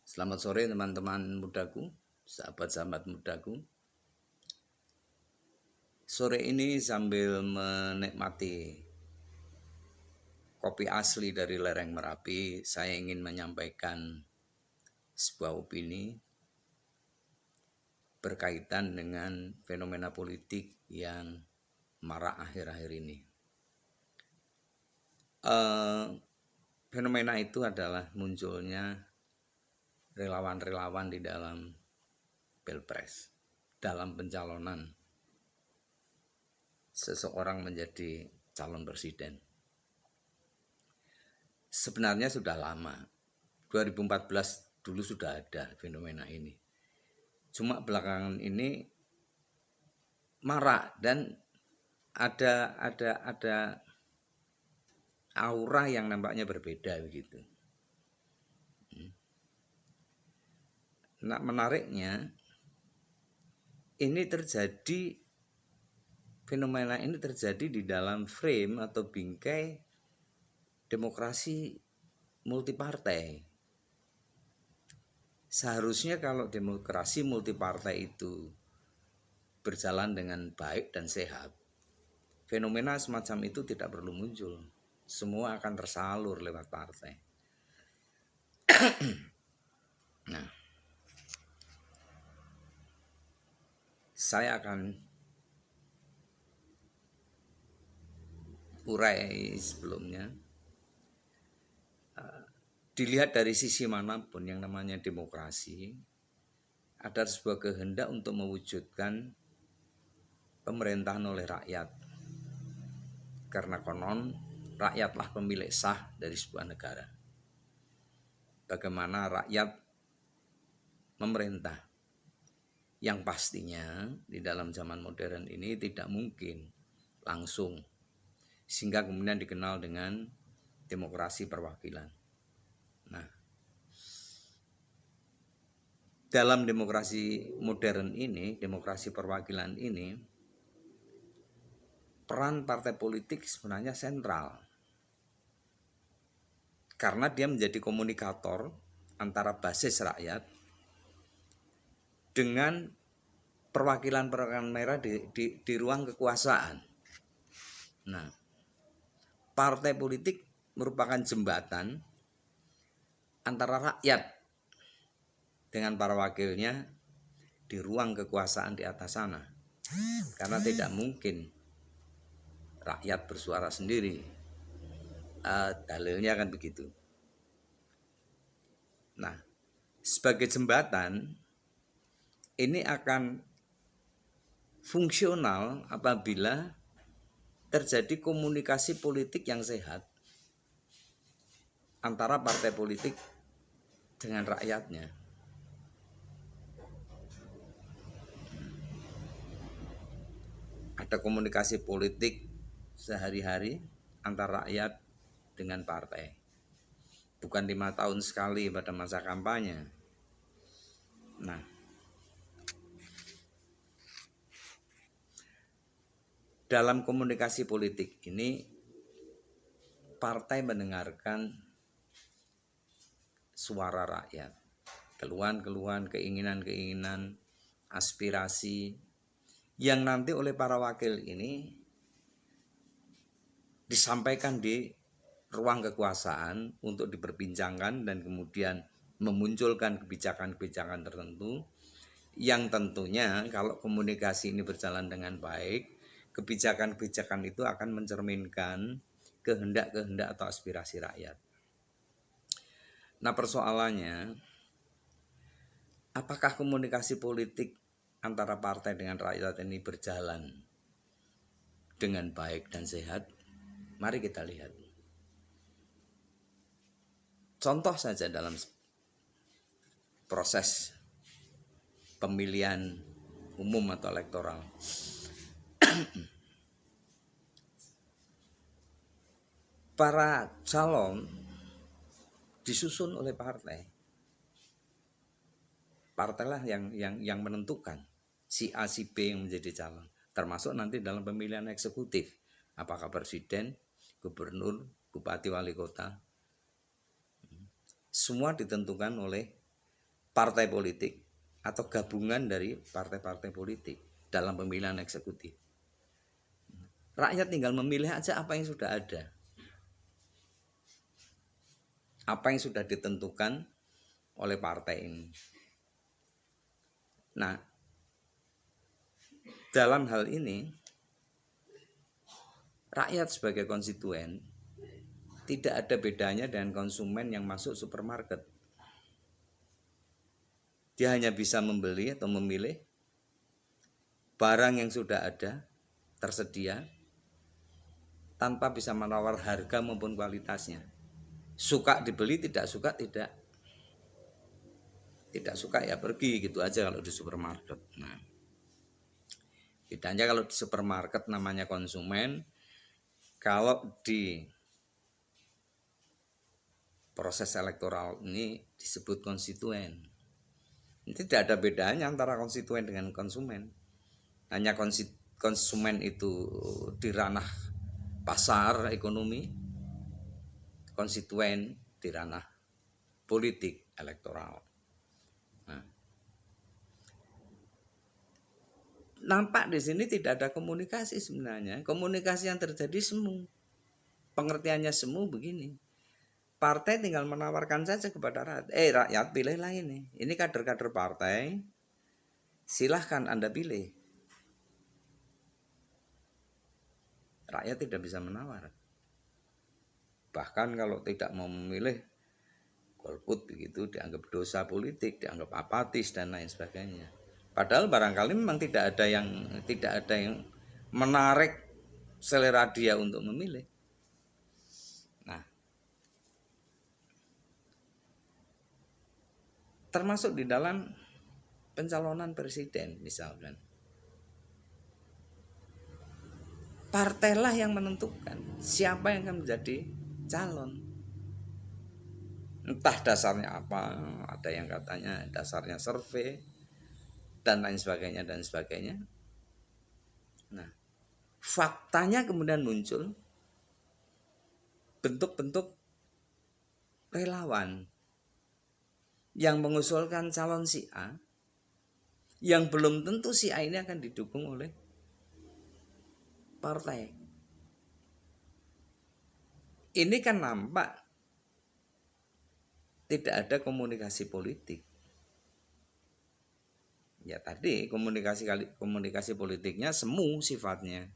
Selamat sore teman-teman mudaku, sahabat-sahabat mudaku. Sore ini sambil menikmati kopi asli dari lereng Merapi, saya ingin menyampaikan sebuah opini berkaitan dengan fenomena politik yang marak akhir-akhir ini. Fenomena itu adalah munculnya relawan-relawan di dalam pilpres, dalam pencalonan seseorang menjadi calon presiden. Sebenarnya sudah lama, 2014 dulu sudah ada fenomena ini. Cuma belakangan ini marak dan ada aura yang nampaknya berbeda begitu. Nah, menariknya fenomena ini terjadi di dalam frame atau bingkai demokrasi multipartai. Seharusnya kalau demokrasi multipartai itu berjalan dengan baik dan sehat, fenomena semacam itu tidak perlu muncul. Semua akan tersalur lewat partai. Nah, saya akan urai sebelumnya. Dilihat dari sisi manapun yang namanya demokrasi, ada sebuah kehendak untuk mewujudkan pemerintahan oleh rakyat. Karena konon rakyatlah pemilik sah dari sebuah negara. Bagaimana rakyat memerintah? Yang pastinya di dalam zaman modern ini tidak mungkin langsung, sehingga kemudian dikenal dengan demokrasi perwakilan. Nah, dalam demokrasi modern ini, demokrasi perwakilan ini, peran partai politik sebenarnya sentral. Karena dia menjadi komunikator antara basis rakyat dengan perwakilan-perwakilan merah di ruang kekuasaan. Nah, partai politik merupakan jembatan antara rakyat dengan para wakilnya di ruang kekuasaan di atas sana. Karena tidak mungkin rakyat bersuara sendiri. Dalilnya kan begitu. Nah, sebagai jembatan ini akan fungsional apabila terjadi komunikasi politik yang sehat antara partai politik dengan rakyatnya. Ada komunikasi politik sehari-hari antara rakyat dengan partai. Bukan 5 tahun sekali pada masa kampanye. Nah, dalam komunikasi politik ini, partai mendengarkan suara rakyat, keluhan-keluhan, keinginan-keinginan, aspirasi yang nanti oleh para wakil ini disampaikan di ruang kekuasaan untuk diperbincangkan dan kemudian memunculkan kebijakan-kebijakan tertentu yang tentunya kalau komunikasi ini berjalan dengan baik, kebijakan-kebijakan itu akan mencerminkan kehendak-kehendak atau aspirasi rakyat. Nah, persoalannya, apakah komunikasi politik antara partai dengan rakyat ini berjalan dengan baik dan sehat? Mari kita lihat. Contoh saja dalam proses pemilihan umum atau elektoral. Para calon disusun oleh partai. Partailah yang menentukan si A si B yang menjadi calon. Termasuk nanti dalam pemilihan eksekutif. Apakah presiden, gubernur, bupati, wali kota. Semua ditentukan oleh partai politik atau gabungan dari partai-partai politik dalam pemilihan eksekutif. Rakyat tinggal memilih aja apa yang sudah ada, apa yang sudah ditentukan oleh partai ini. Nah, dalam hal ini rakyat sebagai konstituen tidak ada bedanya dengan konsumen yang masuk supermarket. Dia hanya bisa membeli atau memilih barang yang sudah ada, tersedia, tanpa bisa menawar harga maupun kualitasnya. Suka dibeli, tidak suka tidak. Tidak suka ya pergi gitu aja kalau di supermarket. Nah, bedanya kalau di supermarket namanya konsumen, kalau di proses elektoral ini disebut konstituen. Tidak ada bedanya antara konstituen dengan konsumen. Hanya konsumen itu di ranah pasar ekonomi, konstituen di ranah politik elektoral. Nah, nampak di sini tidak ada komunikasi sebenarnya. Komunikasi yang terjadi semu. Pengertiannya semu begini. Partai tinggal menawarkan saja kepada rakyat. Rakyat pilihlah ini. Ini kader-kader partai. Silahkan Anda pilih. Rakyat tidak bisa menawar. Bahkan kalau tidak mau memilih, golput begitu dianggap dosa politik, dianggap apatis dan lain sebagainya. Padahal barangkali memang tidak ada yang menarik selera dia untuk memilih. Nah, termasuk di dalam pencalonan presiden misalkan. Partailah yang menentukan siapa yang akan menjadi calon. Entah dasarnya apa, ada yang katanya dasarnya survei dan lain sebagainya dan sebagainya. Nah, faktanya kemudian muncul bentuk-bentuk relawan yang mengusulkan calon si A yang belum tentu si A ini akan didukung oleh partai. Ini kan nampak tidak ada komunikasi politik. Ya tadi komunikasi politiknya semu sifatnya.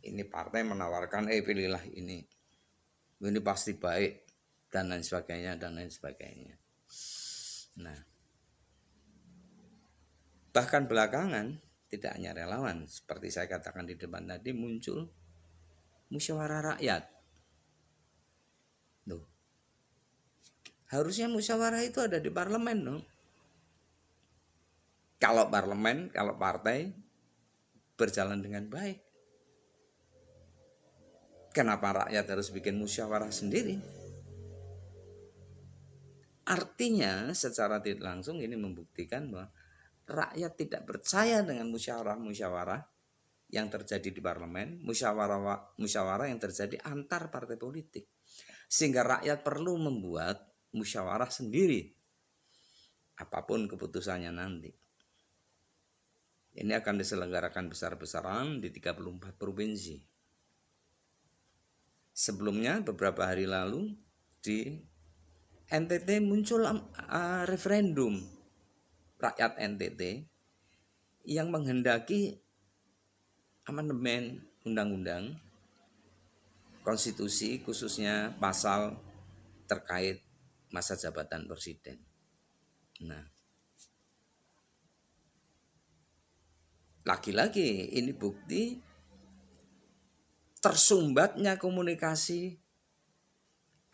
Ini partai menawarkan pilihlah ini. Ini pasti baik dan lain sebagainya dan lain sebagainya. Nah, bahkan belakangan tidak hanya relawan, seperti saya katakan di depan tadi, muncul musyawarah rakyat. Loh, harusnya musyawarah itu ada di parlemen, no? Kalau parlemen, kalau partai berjalan dengan baik, kenapa rakyat harus bikin musyawarah sendiri? Artinya secara tidak langsung ini membuktikan bahwa rakyat tidak percaya dengan musyawarah-musyawarah yang terjadi di parlemen, musyawarah yang terjadi antar partai politik. Sehingga rakyat perlu membuat musyawarah sendiri. Apapun keputusannya nanti. Ini akan diselenggarakan besar-besaran di 34 provinsi. Sebelumnya beberapa hari lalu di NTT muncul referendum rakyat NTT yang menghendaki amandemen undang-undang konstitusi khususnya pasal terkait masa jabatan presiden. Nah, lagi-lagi ini bukti tersumbatnya komunikasi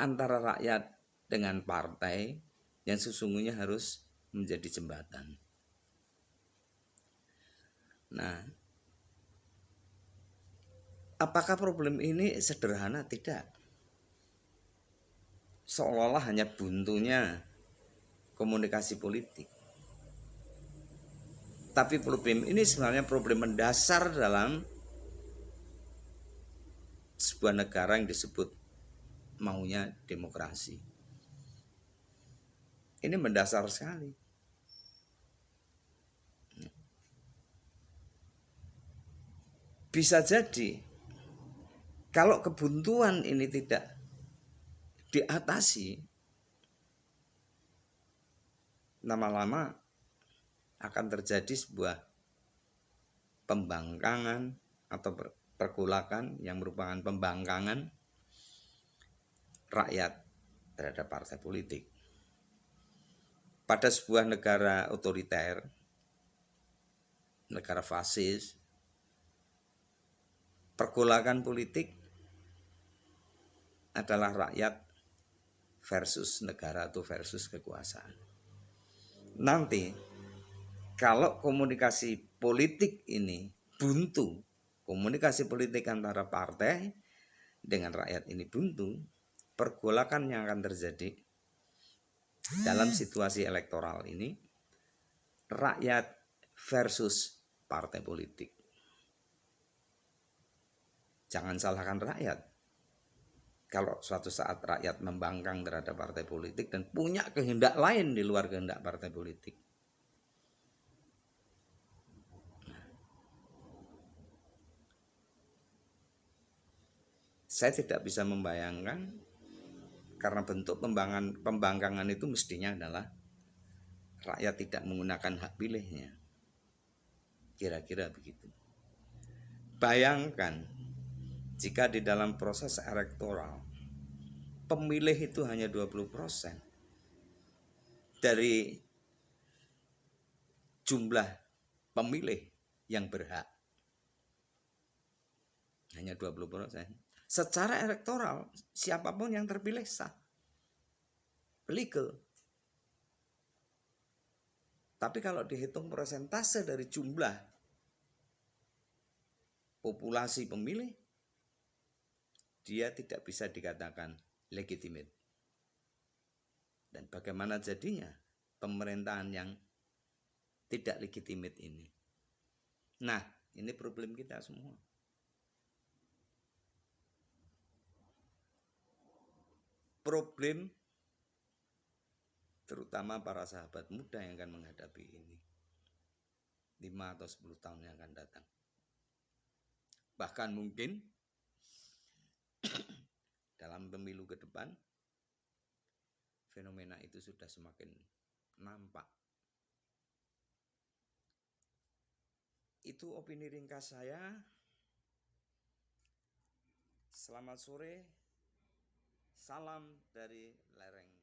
antara rakyat dengan partai yang sesungguhnya harus menjadi jembatan. Nah, apakah problem ini sederhana? Tidak. Seolah-olah hanya buntunya komunikasi politik. Tapi problem ini sebenarnya problem mendasar dalam sebuah negara yang disebut maunya demokrasi. Ini mendasar sekali. Bisa jadi kalau kebuntuan ini tidak diatasi, lama-lama akan terjadi sebuah pembangkangan atau pergolakan yang merupakan pembangkangan rakyat terhadap partai politik. Pada sebuah negara otoriter, negara fasis, pergolakan politik adalah rakyat versus negara atau versus kekuasaan. Nanti kalau komunikasi politik ini buntu, komunikasi politik antara partai dengan rakyat ini buntu, pergolakan yang akan terjadi dalam situasi elektoral ini rakyat versus partai politik. Jangan salahkan rakyat. Kalau suatu saat rakyat membangkang terhadap partai politik dan punya kehendak lain di luar kehendak partai politik, saya tidak bisa membayangkan, karena bentuk pembangkangan itu mestinya adalah rakyat tidak menggunakan hak pilihnya. Kira-kira begitu. Bayangkan jika di dalam proses elektoral pemilih itu hanya 20% dari jumlah pemilih yang berhak. Hanya 20%. Secara elektoral siapapun yang terpilih sah. Legal. Tapi kalau dihitung persentase dari jumlah populasi pemilih, dia tidak bisa dikatakan legitimate. Dan bagaimana jadinya pemerintahan yang tidak legitimate ini? Nah, ini problem kita semua. Problem terutama para sahabat muda yang akan menghadapi ini 5 atau 10 tahun yang akan datang. Bahkan mungkin dalam pemilu ke depan fenomena itu sudah semakin nampak. Itu opini ringkas saya. Selamat sore. Salam dari lereng